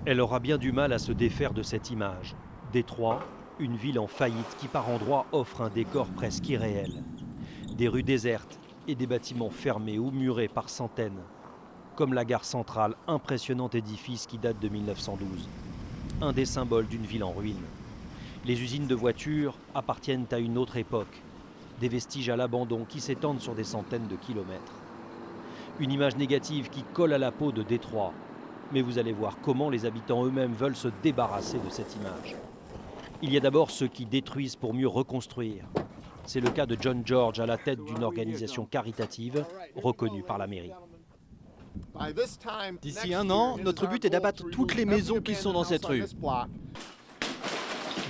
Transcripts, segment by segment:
Elle aura bien du mal à se défaire de cette image. Détroit, une ville en faillite qui par endroits offre un décor presque irréel. Des rues désertes et des bâtiments fermés ou murés par centaines. Comme la gare centrale, impressionnant édifice qui date de 1912. Un des symboles d'une ville en ruine. Les usines de voitures appartiennent à une autre époque. Des vestiges à l'abandon qui s'étendent sur des centaines de kilomètres. Une image négative qui colle à la peau de Détroit. Mais vous allez voir comment les habitants eux-mêmes veulent se débarrasser de cette image. Il y a d'abord ceux qui détruisent pour mieux reconstruire. C'est le cas de John George à la tête d'une organisation caritative reconnue par la mairie. D'ici un an, notre but est d'abattre toutes les maisons qui sont dans cette rue.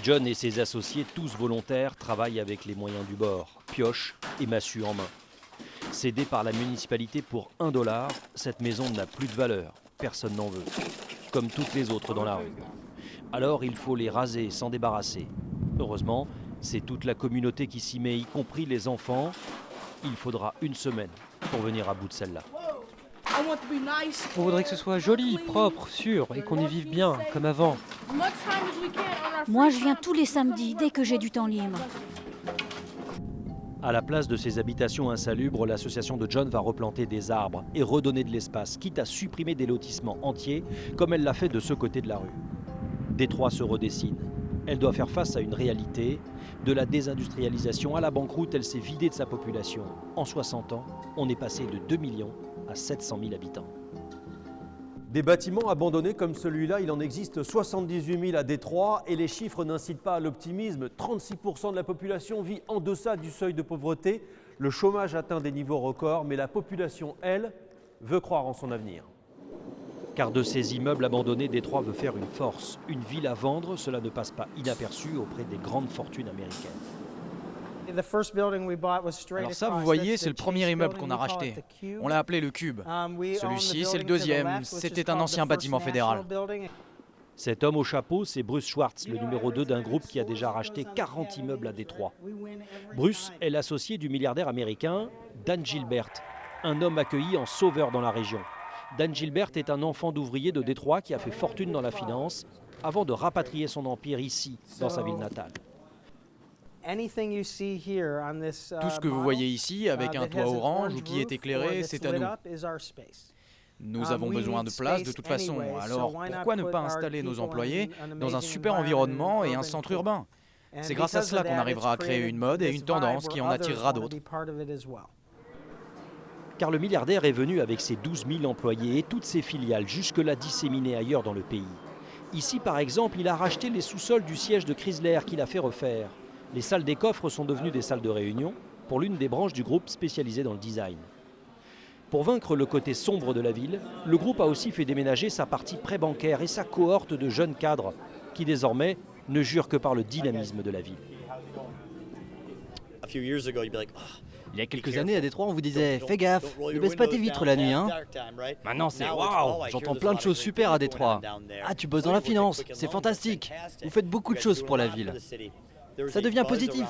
John et ses associés, tous volontaires, travaillent avec les moyens du bord, pioches et massues en main. Cédée par la municipalité pour $1, cette maison n'a plus de valeur. Personne n'en veut, comme toutes les autres dans la rue. Alors il faut les raser et s'en débarrasser. Heureusement, c'est toute la communauté qui s'y met, y compris les enfants. Il faudra une semaine pour venir à bout de celle-là. On voudrait que ce soit joli, propre, sûr et qu'on y vive bien, comme avant. Moi, je viens tous les samedis, dès que j'ai du temps libre. À la place de ces habitations insalubres, l'association de John va replanter des arbres et redonner de l'espace, quitte à supprimer des lotissements entiers, comme elle l'a fait de ce côté de la rue. Détroit se redessine. Elle doit faire face à une réalité. De la désindustrialisation à la banqueroute, elle s'est vidée de sa population. En 60 ans, on est passé de 2 millions à 700 000 habitants. Des bâtiments abandonnés comme celui-là, il en existe 78 000 à Détroit et les chiffres n'incitent pas à l'optimisme. 36% de la population vit en deçà du seuil de pauvreté. Le chômage atteint des niveaux records, mais la population, elle, veut croire en son avenir. Car de ces immeubles abandonnés, Détroit veut faire une force. Une ville à vendre, cela ne passe pas inaperçu auprès des grandes fortunes américaines. Alors ça, vous voyez, c'est le premier immeuble qu'on a racheté. On l'a appelé le Cube. Celui-ci, c'est le deuxième. C'était un ancien bâtiment fédéral. Cet homme au chapeau, c'est Bruce Schwartz, le numéro 2 d'un groupe qui a déjà racheté 40 immeubles à Détroit. Bruce est l'associé du milliardaire américain Dan Gilbert, un homme accueilli en sauveur dans la région. Dan Gilbert est un enfant d'ouvrier de Détroit qui a fait fortune dans la finance avant de rapatrier son empire ici, dans sa ville natale. Tout ce que vous voyez ici, avec un toit orange ou qui est éclairé, c'est à nous. Nous avons besoin de place de toute façon, alors pourquoi ne pas installer nos employés dans un super environnement et un centre urbain? C'est grâce à cela qu'on arrivera à créer une mode et une tendance qui en attirera d'autres. Car le milliardaire est venu avec ses 12 000 employés et toutes ses filiales jusque-là disséminées ailleurs dans le pays. Ici, par exemple, il a racheté les sous-sols du siège de Chrysler qu'il a fait refaire. Les salles des coffres sont devenues des salles de réunion pour l'une des branches du groupe spécialisée dans le design. Pour vaincre le côté sombre de la ville, le groupe a aussi fait déménager sa partie prêt bancaire et sa cohorte de jeunes cadres qui désormais ne jurent que par le dynamisme de la ville. Il y a quelques années à Détroit, on vous disait « Fais gaffe, ne baisse pas tes vitres la nuit, hein ». Maintenant c'est « Waouh, j'entends plein de choses super à Détroit. Ah, tu bosses dans la finance, c'est fantastique. Vous faites beaucoup de choses pour la ville. » Ça devient positif.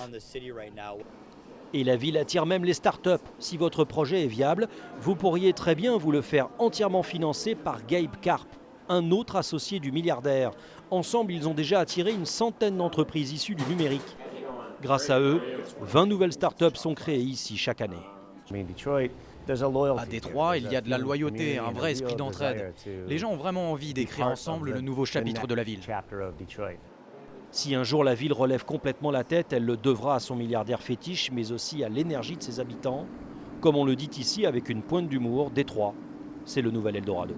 Et la ville attire même les start-up. Si votre projet est viable, vous pourriez très bien vous le faire entièrement financer par Gabe Karp, un autre associé du milliardaire. Ensemble, ils ont déjà attiré une centaine d'entreprises issues du numérique. Grâce à eux, 20 nouvelles start-up sont créées ici chaque année. À Détroit, il y a de la loyauté, un vrai esprit d'entraide. Les gens ont vraiment envie d'écrire ensemble le nouveau chapitre de la ville. Si un jour la ville relève complètement la tête, elle le devra à son milliardaire fétiche, mais aussi à l'énergie de ses habitants. Comme on le dit ici avec une pointe d'humour, Détroit, c'est le nouvel Eldorado.